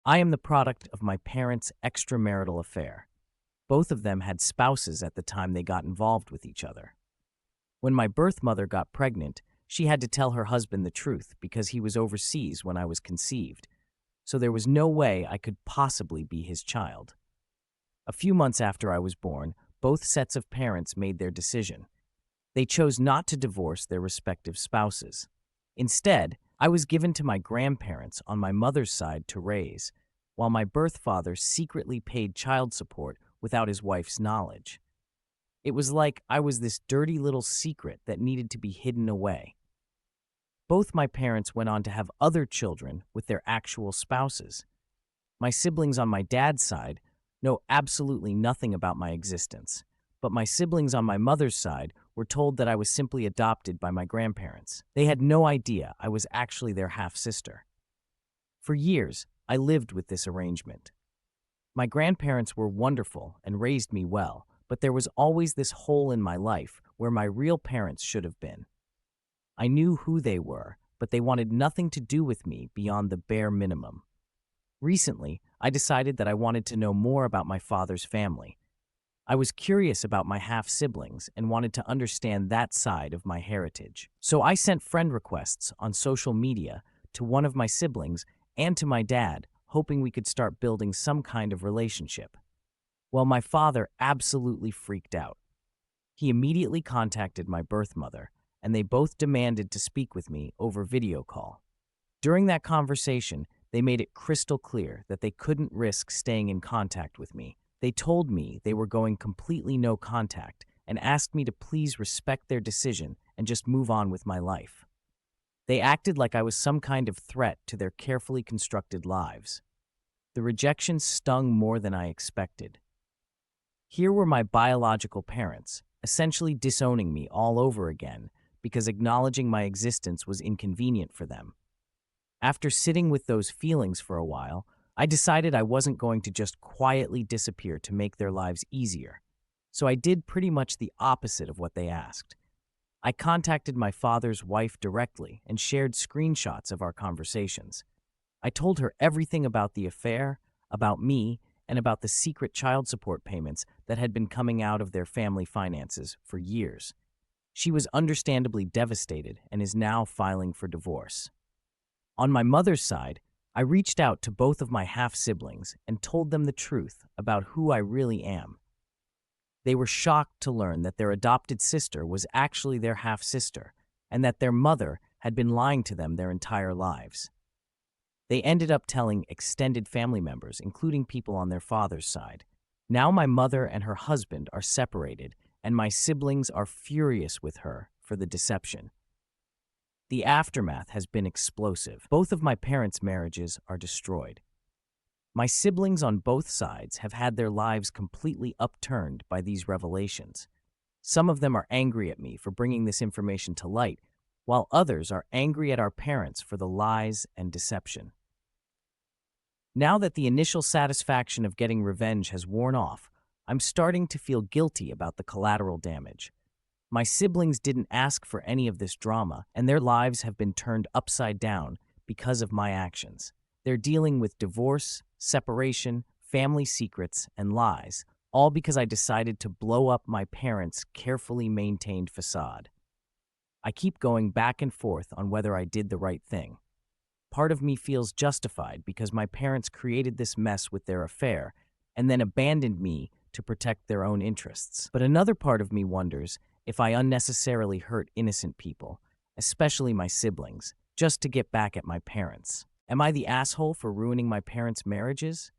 I am the product of my parents' extramarital affair. Both of them had spouses at the time they got involved with each other. When my birth mother got pregnant, she had to tell her husband the truth because he was overseas when I was conceived, so there was no way I could possibly be his child. A few months after I was born, both sets of parents made their decision. They chose not to divorce their respective spouses. Instead, I was given to my grandparents on my mother's side to raise, while my birth father secretly paid child support without his wife's knowledge. It was like I was this dirty little secret that needed to be hidden away. Both my parents went on to have other children with their actual spouses. My siblings on my dad's side know absolutely nothing about my existence, but my siblings on my mother's side were told that I was simply adopted by my grandparents. They had no idea I was actually their half-sister. For years, I lived with this arrangement. My grandparents were wonderful and raised me well, but there was always this hole in my life where my real parents should have been. I knew who they were, but they wanted nothing to do with me beyond the bare minimum. Recently, I decided that I wanted to know more about my father's family. I was curious about my half-siblings and wanted to understand that side of my heritage. So I sent friend requests on social media to one of my siblings and to my dad, hoping we could start building some kind of relationship. Well, my father absolutely freaked out. He immediately contacted my birth mother, and they both demanded to speak with me over video call. During that conversation, they made it crystal clear that they couldn't risk staying in contact with me. They told me they were going completely no contact and asked me to please respect their decision and just move on with my life. They acted like I was some kind of threat to their carefully constructed lives. The rejection stung more than I expected. Here were my biological parents, essentially disowning me all over again because acknowledging my existence was inconvenient for them. After sitting with those feelings for a while, I decided I wasn't going to just quietly disappear to make their lives easier. So I did pretty much the opposite of what they asked. I contacted my father's wife directly and shared screenshots of our conversations. I told her everything about the affair, about me, and about the secret child support payments that had been coming out of their family finances for years. She was understandably devastated and is now filing for divorce. On my mother's side, I reached out to both of my half-siblings and told them the truth about who I really am. They were shocked to learn that their adopted sister was actually their half-sister and that their mother had been lying to them their entire lives. They ended up telling extended family members, including people on their father's side. Now my mother and her husband are separated, and my siblings are furious with her for the deception. The aftermath has been explosive. Both of my parents' marriages are destroyed. My siblings on both sides have had their lives completely upturned by these revelations. Some of them are angry at me for bringing this information to light, while others are angry at our parents for the lies and deception. Now that the initial satisfaction of getting revenge has worn off, I'm starting to feel guilty about the collateral damage. My siblings didn't ask for any of this drama, and their lives have been turned upside down because of my actions. They're dealing with divorce, separation, family secrets, and lies, all because I decided to blow up my parents' carefully maintained facade. I keep going back and forth on whether I did the right thing. Part of me feels justified because my parents created this mess with their affair and then abandoned me to protect their own interests. But another part of me wonders if I unnecessarily hurt innocent people, especially my siblings, just to get back at my parents. Am I the asshole for ruining my parents' marriages?